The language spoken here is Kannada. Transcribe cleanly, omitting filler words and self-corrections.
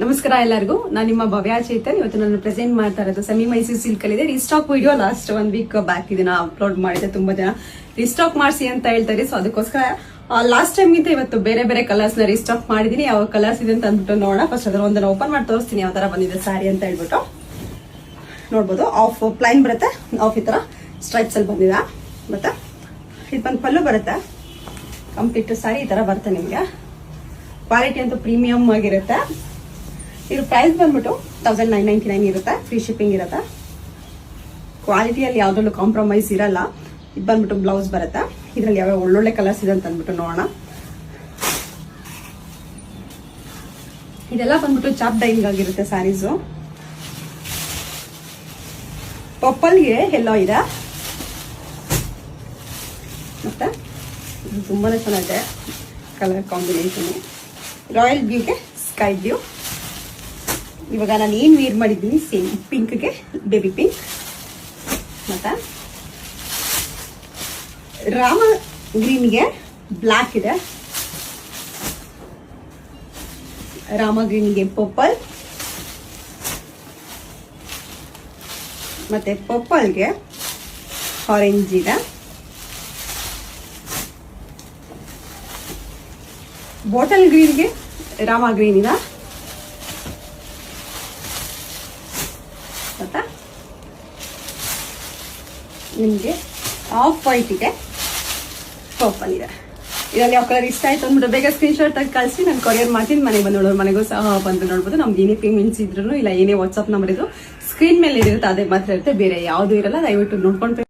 ನಮಸ್ಕಾರ ಎಲ್ಲರಿಗೂ. ನಾನು ನಿಮ್ಮ ಭವ್ಯ ಚೇತನ್. ಇವತ್ತು ನಾನು ಪ್ರೆಸೆಂಟ್ ಮಾಡ್ತಾ ಇರೋದು ಸೆಮಿ ಮೈಸೂರು ಸಿಲ್ಕ್ ಅಲ್ಲಿ ಇದೆ. Restock video last 1 week back ಇದನ್ನ ಅಪ್ಲೋಡ್ ಮಾಡಿದೆ. ತುಂಬಾ ಜನ ರೀಸ್ಟಾಕ್ ಮಾಡಿಸಿ ಅಂತ ಹೇಳ್ತಾರೆ. ಸೊ ಅದಕ್ಕೋಸ್ಕರ ಲಾಸ್ಟ್ ಟೈಮ್ ಗಿಂತ ಇವತ್ತು ಬೇರೆ ಬೇರೆ ಕಲರ್ಸ್ ನ ರೀಸ್ಟಾಕ್ ಮಾಡಿದೀನಿ. ಯಾವ ಕಲರ್ಸ್ ಇದೆ ಅಂತ ಅಂದ್ಬಿಟ್ಟು ನೋಡೋಣ. ಫಸ್ಟ್ ಅದರ ಒಂದನ್ನ ಓಪನ್ ಮಾಡಿ ತೋರಿಸ್ತೀನಿ ಯಾವ ತರ ಬಂದಿದೆ ಸ್ಯಾರಿ ಅಂತ ಹೇಳ್ಬಿಟ್ಟು. ನೋಡ್ಬೋದು, ಆಫ್ ಪ್ಲೈನ್ ಬರುತ್ತೆ, ಆಫ್ ಈ ತರ ಸ್ಟ್ರೈಪ್ಸ್ ಅಲ್ಲಿ ಬಂದಿದೆ. ಮತ್ತೆ ಇದು ಬಂದು ಪಲ್ಲು ಬರುತ್ತೆ. ಕಂಪ್ಲೀಟ್ ಸ್ಯಾರಿ ಈ ತರ ಬರುತ್ತೆ. ನಿಮ್ಗೆ ಕ್ವಾಲಿಟಿ ಅಂತೂ ಪ್ರೀಮಿಯಂ ಆಗಿರುತ್ತೆ. ಇದು ಪ್ರೈಸ್ ಬಂದ್ಬಿಟ್ಟು 1999 ಇರುತ್ತೆ. ಫ್ರೀ ಶಿಪ್ಪಿಂಗ್ ಇರುತ್ತೆ. ಕ್ವಾಲಿಟಿಯಲ್ಲಿ ಯಾವ್ದ್ರಲ್ಲೂ ಕಾಂಪ್ರಮೈಸ್ ಇರಲ್ಲ. ಇದು ಬಂದ್ಬಿಟ್ಟು ಬ್ಲೌಸ್ ಬರುತ್ತೆ. ಇದ್ರಲ್ಲಿ ಯಾವ ಒಳ್ಳೊಳ್ಳೆ ಕಲರ್ಸ್ ಇದೆ ಅಂತ ಅಂದ್ಬಿಟ್ಟು ನೋಡೋಣ. ಇದೆಲ್ಲ ಬಂದ್ಬಿಟ್ಟು ಚಾಪ್ ಡೈಯಿಂಗ್ ಆಗಿರುತ್ತೆ ಸ್ಯಾರೀಸು. ಪರ್ಪಲ್ಗೆ ಎಲ್ಲೋ ಇದೆ. ಮತ್ತೆ ತುಂಬಾನೇ ಚೆನ್ನಾಗಿದೆ ಕಲರ್ ಕಾಂಬಿನೇಷನ್. ರಾಯಲ್ ಬ್ಲೂಗೆ ಸ್ಕೈ ಬ್ಲೂ. ಇವಾಗ ನಾನು ಏನ್ ವೇರ್ ಮಾಡಿದ್ದೀನಿ ಸೇಮ್ ಪಿಂಕ್ಗೆ ಬೇಬಿ ಪಿಂಕ್. ಮತ್ತೆ ರಾಮ ಗ್ರೀನ್ಗೆ ಬ್ಲಾಕ್ ಇದೆ. ರಾಮ ಗ್ರೀನ್ಗೆ ಪರ್ಪಲ್. ಮತ್ತೆ ಪರ್ಪಲ್ಗೆ ಆರೆಂಜ್ ಇದೆ. ಬಾಟಲ್ ಗ್ರೀನ್ಗೆ ರಾಮ ಗ್ರೀನ್ ಇದೆ. ಮತ್ತೆ ನಿಮಗೆ ಆಫ್ ವೈಟ್ಗೆ ಪರ್ಪಲ್ ಇದೆ. ಇದರಲ್ಲಿ ಯಾವ ಕಲರ್ ಇಷ್ಟ ಆಯ್ತು ಅಂದ್ಬಿಟ್ಟು ಬೇಗ ಸ್ಕ್ರೀನ್ ಶಾಟ್ ತೆಗೆದು ಕಳಿಸಿ ನಾನು ಕೊರಿಯರ್ ಮಾಡ್ತೀನಿ. ಮನೆಗೆ ಬಂದು ನೋಡೋರು ಮನೆಗೂ ಸಹ ಬಂದು ನೋಡ್ಬೋದು. ನಮ್ದು ಏನೇ ಪೇಮೆಂಟ್ಸ್ ಇದ್ರು ಇಲ್ಲ ಏನೇ ವಾಟ್ಸ್ಆಪ್ ನಂಬರ್ ಇದ್ರು ಸ್ಕ್ರೀನ್ ಮೇಲೆ ಇರುತ್ತೆ, ಅದೇ ಮಾತ್ರ ಇರುತ್ತೆ, ಬೇರೆ ಯಾವುದು ಇರಲ್ಲ. ದಯವಿಟ್ಟು ನೋಡ್ಕೊಂಡು